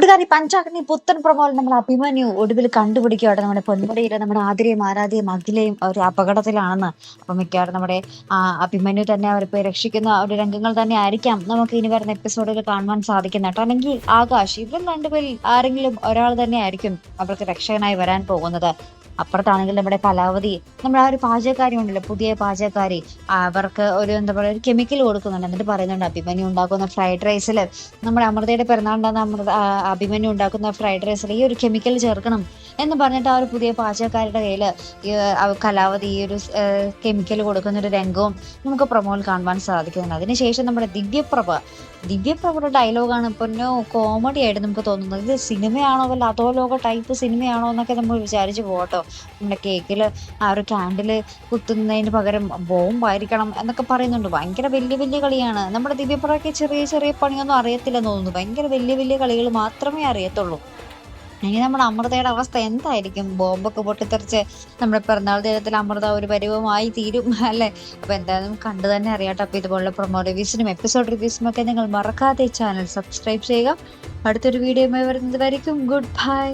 കൂട്ടുകാരി പഞ്ചാഗ്നി പുത്തൻ പ്രമോൾ നമ്മൾ അഭിമന്യു ഒടുവിൽ കണ്ടുപിടിക്കുകയാണ് നമ്മുടെ പൊന്മുടിയിലെ നമ്മുടെ ആതിരയും ആരാധ്യയും അഖിലയും ഒരു അപകടത്തിലാണെന്ന്. അപ്പൊ മിക്കവാറും നമ്മുടെ അഭിമന്യു തന്നെ അവരെ രക്ഷിക്കുന്ന ഒരു രംഗങ്ങൾ തന്നെ ആയിരിക്കാം നമുക്ക് ഇനി വരുന്ന എപ്പിസോഡുകൾ കാണുവാൻ സാധിക്കുന്നത് കേട്ടോ. അല്ലെങ്കിൽ ആകാശ്, ഇവർ രണ്ടുപേരിൽ ആരെങ്കിലും ഒരാൾ തന്നെ ആയിരിക്കും അവർക്ക് രക്ഷകനായി വരാൻ പോകുന്നത്. അപ്പുറത്താണെങ്കിൽ നമ്മുടെ കലാവതി, നമ്മുടെ ആ ഒരു പാചകക്കാരി ഉണ്ടല്ലോ, പുതിയ പാചകക്കാരി, അവർക്ക് ഒരു എന്താ പറയുക ഒരു കെമിക്കൽ കൊടുക്കുന്നുണ്ട്. എന്നിട്ട് പറയുന്നുണ്ട് അഭിമന്യു ഉണ്ടാക്കുന്ന ഫ്രൈഡ് റൈസിൽ, നമ്മുടെ അമൃതയുടെ പിറന്നാളുണ്ടാകുന്ന അഭിമന്യു ഉണ്ടാക്കുന്ന ഫ്രൈഡ് റൈസിൽ ഈ ഒരു കെമിക്കൽ ചേർക്കണം എന്ന് പറഞ്ഞിട്ട് ആ ഒരു പുതിയ പാചകക്കാരുടെ കയ്യിൽ കലാവതി ഈ ഒരു കെമിക്കൽ കൊടുക്കുന്ന ഒരു രംഗവും നമുക്ക് പ്രൊമോയിൽ കാണുവാൻ സാധിക്കുന്നുണ്ട്. അതിനുശേഷം നമ്മുടെ ദിവ്യപ്രഭയുടെ ഡയലോഗാണ് പൊന്നോ കോമഡി ആയിട്ട് നമുക്ക് തോന്നുന്നത്. ഇത് സിനിമയാണോ വല്ല അതോ ലോക ടൈപ്പ് സിനിമയാണോ എന്നൊക്കെ നമ്മൾ വിചാരിച്ചു പോകട്ടോ. നമ്മുടെ കേക്കിൽ ആ ഒരു ക്യാൻഡിൽ കുത്തുന്നതിന് പകരം ബോംബായിരിക്കണം എന്നൊക്കെ പറയുന്നുണ്ട്. ഭയങ്കര വലിയ വലിയ കളിയാണ്. നമ്മുടെ ദിവ്യപ്രഭയ്ക്ക് ചെറിയ ചെറിയ പണിയൊന്നും അറിയത്തില്ലെന്ന് തോന്നുന്നു. ഭയങ്കര വലിയ വലിയ കളികൾ മാത്രമേ അറിയത്തുള്ളൂ. ഇനി നമ്മുടെ അമൃതയുടെ അവസ്ഥ എന്തായിരിക്കും? ബോംബൊക്കെ പൊട്ടിത്തെറിച്ച് നമ്മുടെ പിറന്നാൾ ദിനത്തിൽ അമൃത ഒരു പരിവമായി തീരും അല്ലെ? അപ്പൊ എന്തായാലും കണ്ടു തന്നെ അറിയാട്ടോ. അപ്പൊ ഇതുപോലുള്ള പ്രൊമോ റിവ്യൂസിനും എപ്പിസോഡ് റിവ്യൂസിനും ഒക്കെ നിങ്ങൾ മറക്കാതെ ചാനൽ സബ്സ്ക്രൈബ് ചെയ്യുക. അടുത്തൊരു വീഡിയോ വരുന്നത് വരയ്ക്കും ഗുഡ് ബൈ.